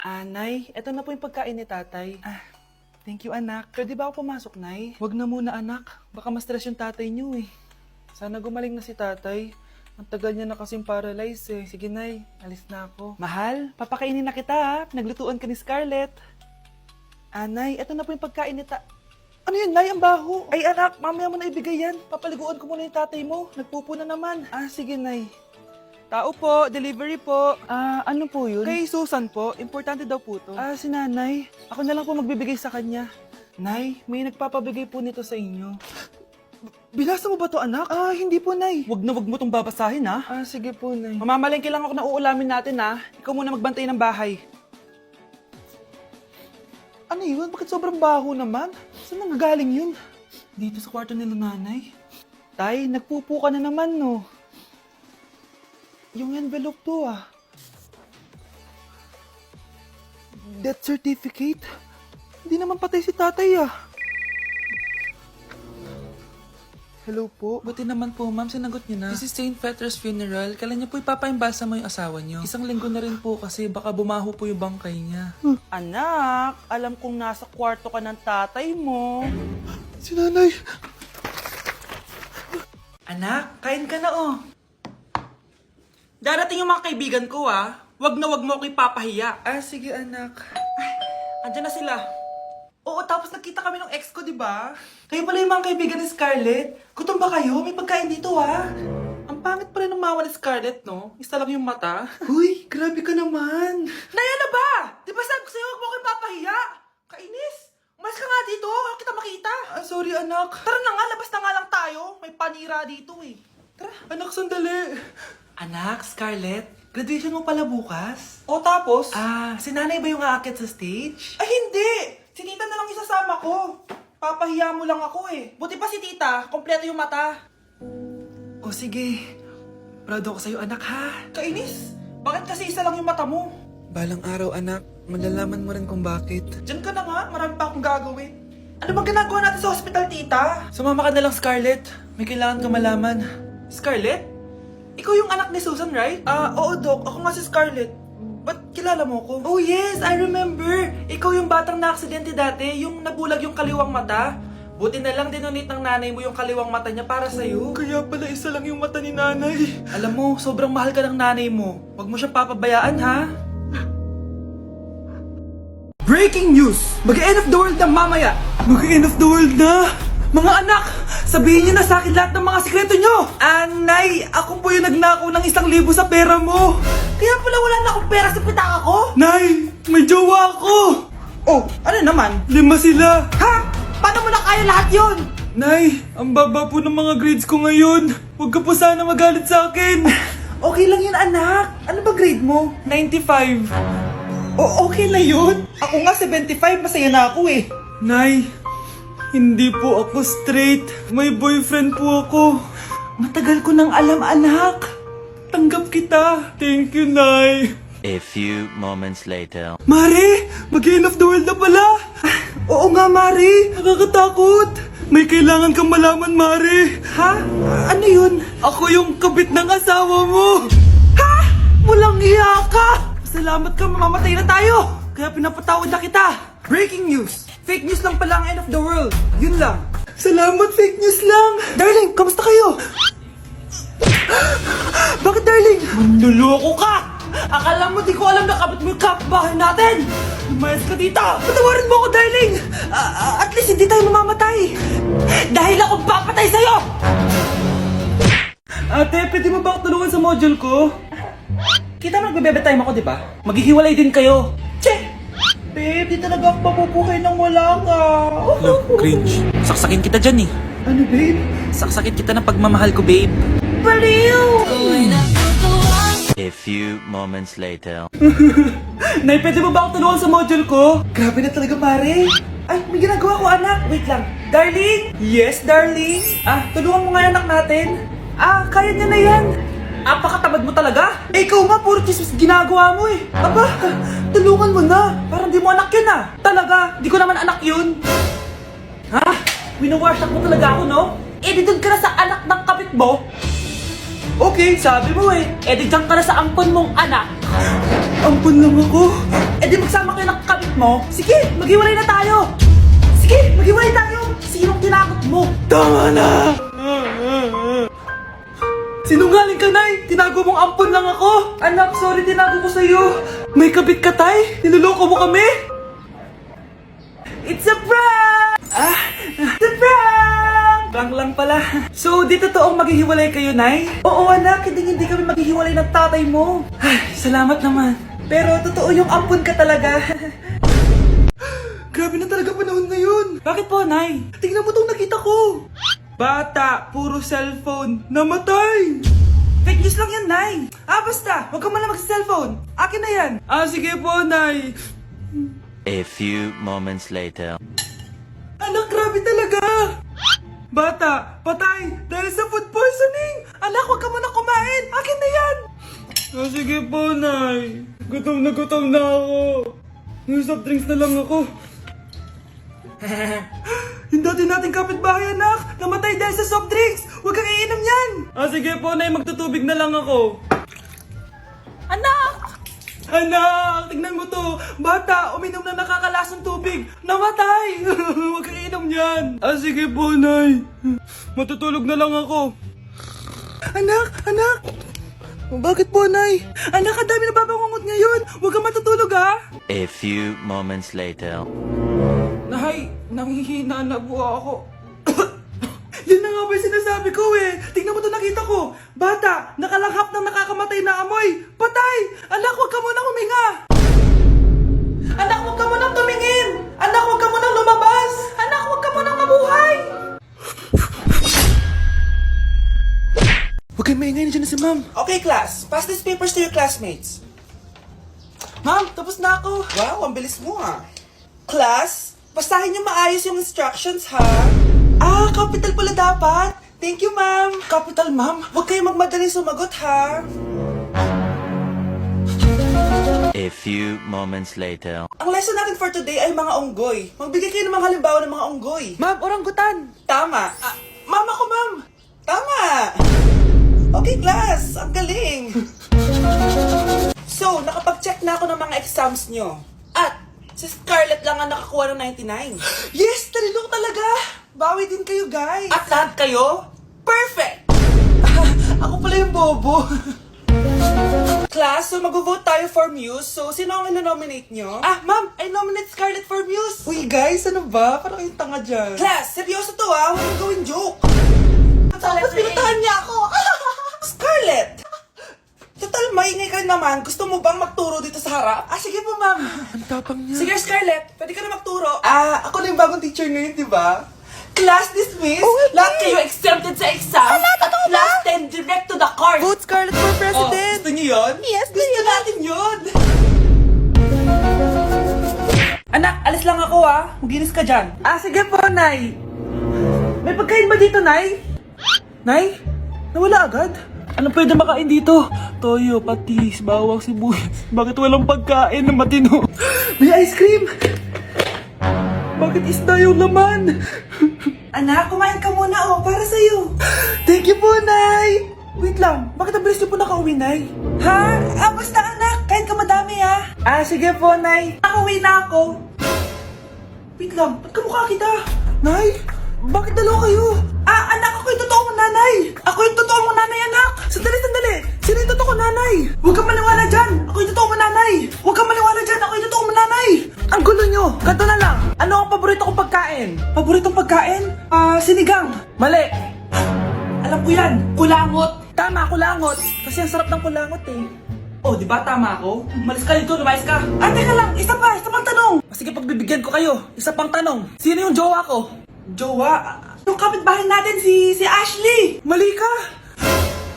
Nay, eto na po yung pagkain ni tatay. Thank you, anak. Pwede ba ako pumasok, Nay? Wag na muna, anak. Baka ma-stress yung tatay niyo eh. Sana gumaling na si tatay. Ang tagal niya na kasing paralyzed eh. Sige, Nay. Alis na ako. Mahal, papakainin na kita ha. Naglutuan ka ni Scarlett. Nay, eto na po yung pagkain ni Ano yun, Nay? Ang baho. Ay, anak, mamaya mo na ibigay yan. Papaliguan ko muna yung tatay mo. Nagpupo na naman. Sige, Nay. Tao po, delivery po. Ano po yun? Kay Susan po, importante daw po to. Si nanay. Ako na lang po magbibigay sa kanya. Nay, may nagpapabigay po nito sa inyo. Binasa mo ba to, anak? Hindi po, Nay. Wag na wag mo tong babasahin, ha? Sige po, Nay. Mamamalengke lang ako na uulamin natin, ha? Ikaw muna magbantay ng bahay. Ano yun? Bakit sobrang baho naman? Saan nanggagaling yun? Dito sa kwarto nila nanay. Tay, nagpupo ka na naman, no? Yung envelope to, Death certificate? Hindi naman patay si tatay, Hello po. Buti naman po, ma'am. Sinagot niyo na. This is St. Peter's Funeral. Kailan niyo po ipapaimbasa mo yung asawa niyo? Isang linggo na rin po kasi baka bumaho po yung bangkay niya. Anak, alam kong nasa kwarto ka ng tatay mo. Si nanay. Anak, kain ka na, Darating yung mga kaibigan ko, Wag na wag mo ako ipapahiya. Sige, anak. Andyan na sila. Oo, tapos nakita kami ng ex ko, di ba? Kayo pala yung mga kaibigan ni Scarlett. Gutom ba kayo? May pagkain dito, Ang pangit pala ng mama ni Scarlett, no? Isa lang yung mata. Uy, grabe ka naman. Naya na ba? Di ba sabi ko sa'yo, wag mo ako ipapahiya? Kainis. Umalis ka nga dito. Ako kita makita. Sorry, anak. Tara na nga, labas na nga lang tayo. May panira dito, eh. Tara. Anak, sandali. Anak, Scarlett, graduation mo pala bukas? O tapos? Si nanay ba yung aakit sa stage? Hindi! Si tita na lang isasama ko. Papahiya mo lang ako eh. Buti pa si tita, kompleto yung mata. O sige, proud ako sa'yo anak ha. Kainis, bakit kasi isa lang yung mata mo? Balang araw anak, malalaman mo rin kung bakit. Diyan ka na nga, marami pa akong gagawin. Ano bang ginagawa natin sa hospital tita? Sumama ka na lang Scarlett, may kailangan ka malaman. Scarlett? Ikaw yung anak ni Susan, right? Oo, Doc. Ako nga si Scarlett. Ba't kilala mo ko? Oh, yes! I remember! Ikaw yung batang na-aksidente dati, yung nabulag yung kaliwang mata. Buti na lang dinonate ng nanay mo yung kaliwang mata niya para sa'yo. Kaya pala isa lang yung mata ni nanay. Alam mo, sobrang mahal ka ng nanay mo. Huwag mo siyang papabayaan, ha? Breaking news! Mag-end of the world na mamaya! Mag-end of the world na! Mga anak! Sabihin niyo na sa akin lahat ng mga sikreto niyo! Nay, ako po yung nagnakaw ng 1,000 sa pera mo! Kaya pala wala na akong pera sa pitaka ko? Nay, may jowa ako! Oh, ano naman? 5 sila! Ha? Paano mo na kaya lahat yun? Nay, ang baba po ng mga grades ko ngayon. Huwag ka po sana magalit sa akin. Okay lang yun anak. Ano ba grade mo? 95. Okay na yun? Ako nga 75, masaya na ako eh. Nay, hindi po ako straight. May boyfriend po ako. Matagal ko nang alam, anak. Tanggap kita. Thank you, Nay. A few moments later. Mari! Mag-end of the world na pala! Oo nga, Mari! Nakakatakot! May kailangan kang malaman, Mari! Ha? Ano yun? Ako yung kabit ng asawa mo! Ha? Walang iya ka! Salamat ka, mamamatay na tayo! Kaya pinapatawad na kita! Breaking news! Fake news lang pala ang end of the world. Yun lang. Salamat, fake news lang. Darling, kamusta kayo? Bakit, darling? Manluloko ka! Akala mo di ko alam na kapit mo yung kapitbahay natin! Lumayas ka dito! Patawarin mo ako, darling! At least hindi tayo mamamatay! Dahil akong papatay sa'yo! Ate, pwede mo ba ako tulungan sa module ko? Kita mo nagbe-bebe time ako, di ba? Maghihiwalay din kayo. Che! Babe, di talaga ako mapupuhay nang wala ka. Look, cringe. Saksakin kita dyan eh. Ano, babe? Saksakin kita ng pagmamahal ko, babe. Baliw! A few moments later. Nay, pwede mo ba ako tulungan sa module ko? Grabe na talaga, pare. Ay, may ginagawa ko, anak. Wait lang. Darling? Yes, darling? Tulungan mo nga yung anak natin. Kaya niya na yan. Apakatamad mo talaga? Ikaw nga, puro chismis ginagawa mo eh. Aba, tulungan mo na. Parang di mo anak yun Talaga, di ko naman anak yun. Ha? Winawasak mo talaga ako, no? Di doon ka na sa anak ng kapit mo. Okay, sabi mo eh. Di dyan ka na sa ampon mong anak. Ampun lang ako. Eh di magsama kayo ng kabit mo. Sige, maghiwalay na tayo. Sige, maghiwalay tayo. Sinong tinakot mo? Tama na! Sinungaling ka, Nay! Tinago mong ampon lang ako! Anak, sorry, tinago ko sa'yo! May kabit ka, Tay? Niloloko mo kami? It's a prank! It's a prank! Prank lang pala. So, di totoong maghihiwalay kayo, Nay? Oo, anak, hindi kami maghihiwalay ng tatay mo. Ay, salamat naman. Pero totoo yung ampon ka talaga. Grabe na talaga panahon ngayon. Bakit po, Nay? Tingnan mo tong nakita ko. Bata, puro cellphone, namatay! Fake news lang yan, Nay! Basta, huwag ka man lang mag-cellphone. Akin na yan. Sige po, Nay. A few moments later. Anak, grabe talaga! Bata, patay, dahil sa food poisoning! Anak, huwag ka muna kumain. Akin na yan. Sige po, Nay. Gutom na ako. May soft drinks na lang ako. Yung dati nating kapitbahay, anak! Namatay dahil sa soft drinks! Huwag kang iinom yan! Sige po, Nay. Magtutubig na lang ako. Anak! Anak! Tignan mo to! Bata, uminom na nakakalasang tubig! Namatay! Huwag kang iinom yan! Sige po, Nay. Matutulog na lang ako. Anak! Anak! Bakit po, Nay? Anak, ang dami na babangungot ngayon! Huwag kang matutulog, ha? A few moments later. Nay, nanghihina na po ako. Yan na nga ba yung sinasabi ko eh. Tingnan mo to, nakita ko. Bata, nakalanghap ng nakakamatay na amoy. Patay! Anak, huwag ka munang huminga. Anak, huwag ka munang tumingin. Anak, huwag ka munang lumabas. Anak, huwag ka munang mabuhay. Huwag kayong maingay, nandiyan na si Ma'am. Okay, class. Pass these papers to your classmates. Ma'am, tapos na ako. Wow, ang bilis mo ah. Class, basahin niyo maayos yung instructions, ha? Capital pala dapat. Thank you, ma'am. Capital, ma'am. Huwag kayong magmadaling sumagot, ha? A few moments later. Ang lesson natin for today ay mga unggoy. Magbigay kayo ng mga halimbawa ng mga unggoy. Ma'am, oranggutan. Tama. Ma'am ako, ma'am. Tama. Okay, class. Ang galing. So, nakapag-check na ako ng mga exams nyo. At, si Scarlett lang ang nakakuha ng 99. Yes! Talino talaga! Bawi din kayo, guys! At lahat kayo? Perfect! Ako pala yung bobo. Class, so mag-vote tayo for Muse. So, sino ang ino-nominate nyo? Ma'am! I nominate Scarlett for Muse! Uy, guys, ano ba? Parang yung tanga dyan. Class, seryoso to ha! Huwag mong gawin joke! Tapos pinuntahan niya ako! Scarlett! Total, maingay ka naman. Gusto mo bang magturo dito sa harap? Sige po, ma'am. Ang tapang niya. Sige, Scarlett. Pwede ka na magturo. Ako na yung bagong teacher ngayon, di ba? Class dismissed. Lahat kayo exempted sa exam. At class 10 direct to the court. Vote Scarlett for president. Gusto niyo yun? Yes, gusto natin yun. Anak, alis lang ako Maginis ka dyan. Sige po, Nay. May pagkain ba dito, Nay? Nay? Nawala agad? Ano pwede makain dito? Toyo, patis, bawang, sibuyas. Bakit walang pagkain na matino? May ice cream! Bakit isda yung laman? Anak, kumain ka muna para sa'yo. Thank you po, Nay! Wait lang, bakit ang bilis niyo po nakauwi, Nay? Basta anak, kain ka madami sige po, Nay. Nakauwi na ako. Wait lang, ba't kamukha kita? Nay, bakit dalawa kayo? Anak, ako yung totoo mong nanay! Ako yung totoo mong nanay, anak! Sandali! Sino yung totoo mong nanay? Huwag kang maniwala dyan! Ako yung totoo mong nanay! Huwag kang maniwala dyan! Ako yung totoo mong nanay! Ang gulo nyo! Ganto na lang! Ano ang paborito kong pagkain? Paboritong pagkain? Sinigang! Mali! Alam ko yan! Kulangot! Tama, kulangot! Kasi ang sarap ng kulangot eh. Oh, di ba tama ako? Malis ka dito, lumayas ka! Teka lang! Isa pang tanong! Sige, pagbibigyan ko kayo. Isa pang tanong. Sino yung jowa ko? Jowa? Yung kapitbahay natin, si Ashley! Mali ka!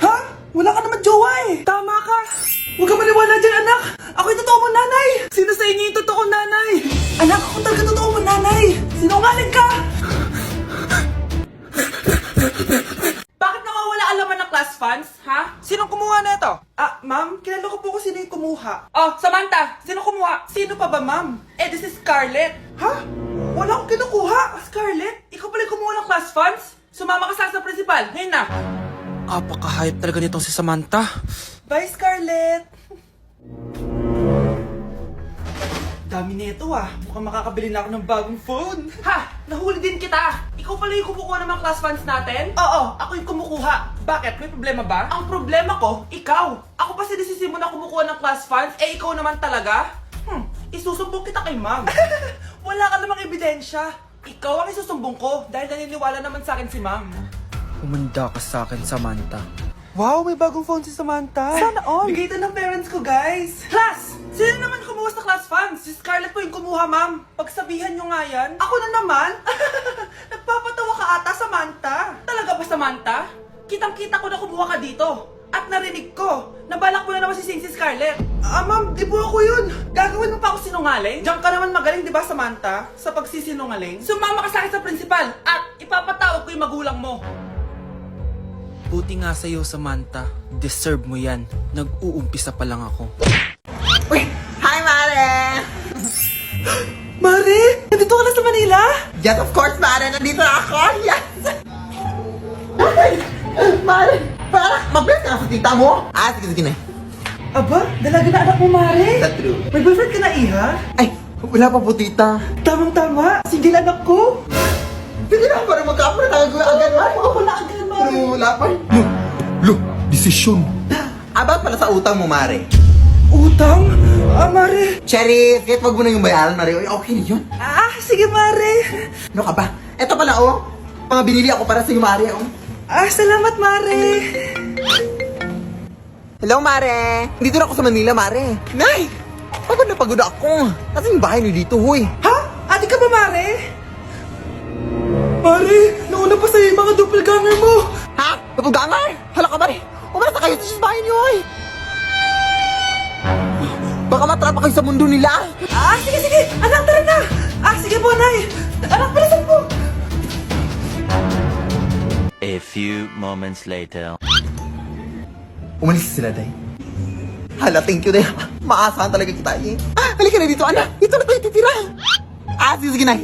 Ha? Wala ka naman jowa eh! Tama ka! Huwag ka maniwala dyan, anak! Ako yung totoo mong nanay! Sino sa inyo yung totoo nanay? Anak, ako talaga totoo mong nanay! Sinungaling ka! Bakit nawawala ang laman ng class funds, ha? Sinong kumuha na ito? Ma'am, kilala ko po kung sino yung kumuha. Samantha, sino kumuha? Sino pa ba, ma'am? This is Scarlett. Ha? Wala akong kinukuha. Scarlett, ikaw pala yung kumuha ng class funds? Sumama ka sa principal. Ngayon na. Apaka-hype talaga nitong si Samantha. Bye, Scarlett. Dami nito ah. Mukhang makakabili na ako ng bagong phone. Ha! Nahuli din kita! Ikaw pala yung kumukuha ng mga class funds natin? Oo, ako yung kumukuha. Bakit? May problema ba? Ang problema ko, ikaw. Ako pa sinisisi mo na kumukuha ng class funds, eh ikaw naman talaga? Isusumbong kita kay ma'am. Wala ka namang ebidensya. Ikaw ang isusumbong ko dahil naniniwala naman sa akin si ma'am. Umanda ka sa akin, Samantha. Wow, may bagong phone si Samantha. Sana all. Bigay ito ng parents ko, guys. Class! Sino naman kumuha sa class funds? Si Scarlett po yung kumuha, ma'am. Pagsabihan nyo nga yan. Ako na naman? Nagpapatawa ka ata, Samantha. Talaga ba, Samantha? Kitang-kita ko na kumuha ka dito. At narinig ko, nabalak mo na naman si Scarlett. Ma'am, di po ako yun. Gagawin mo pa ako sinungaling? Diyan ka naman magaling, di ba, Samantha? Sa pagsisinungaling? Sumama ka sa akin sa principal at ipapatawag ko yung magulang mo. Buti nga sa'yo, Samantha. Deserve mo yan. Nag-uumpisa pa lang ako. Uy! Hi, Mare! Mare, nandito ka na sa Manila? Yes, of course, Mare! Nandito na ako! Yes! Ay! Mare! Para mag-bless ka na sa tita mo! Sige na. Aba, dalaga na anak mo, Mare. That's true. May boyfriend ka na, Iha? Ay! Wala pa po, tita. Tamang-tama, single anak ko. Sige na, para magka-apra tayo agad, Mare. Oo, wala agad, Mare. Pero wala pa. Lo! Desisyon! About pala sa utang mo, Mare. Utang? Mare. Cherry, kahit wag mo na yung bayaran, Mare. Uy, okay na yun. Sige, Mare. Ano ka ba? Eto pala, oh. Mga binili ako para sa'yo, Mare, oh. Salamat, Mare. Hello, Mare! Dito na ako sa Manila, Mare. Nay! Pagod na pagod ako. Nasaan yung bahay niyo dito, huy? Ha? Ate ka ba, Mare? Mare, nauna pa sa'yo yung mga doppelganger mo. Ha? Napugangar? Hala ka, Mare! Umalas na kayo sa bahay niyo, huy! Baka matrapa kayo sa mundo nila. Sige. Anak, tara na. Sige po, Nay. Anak, palasan po. A few moments later. Umalis sila, Day. Hala, thank you, Day. Maasahan talaga kita, eh. Halika na dito, anak. Dito na tayo titira. Sige na.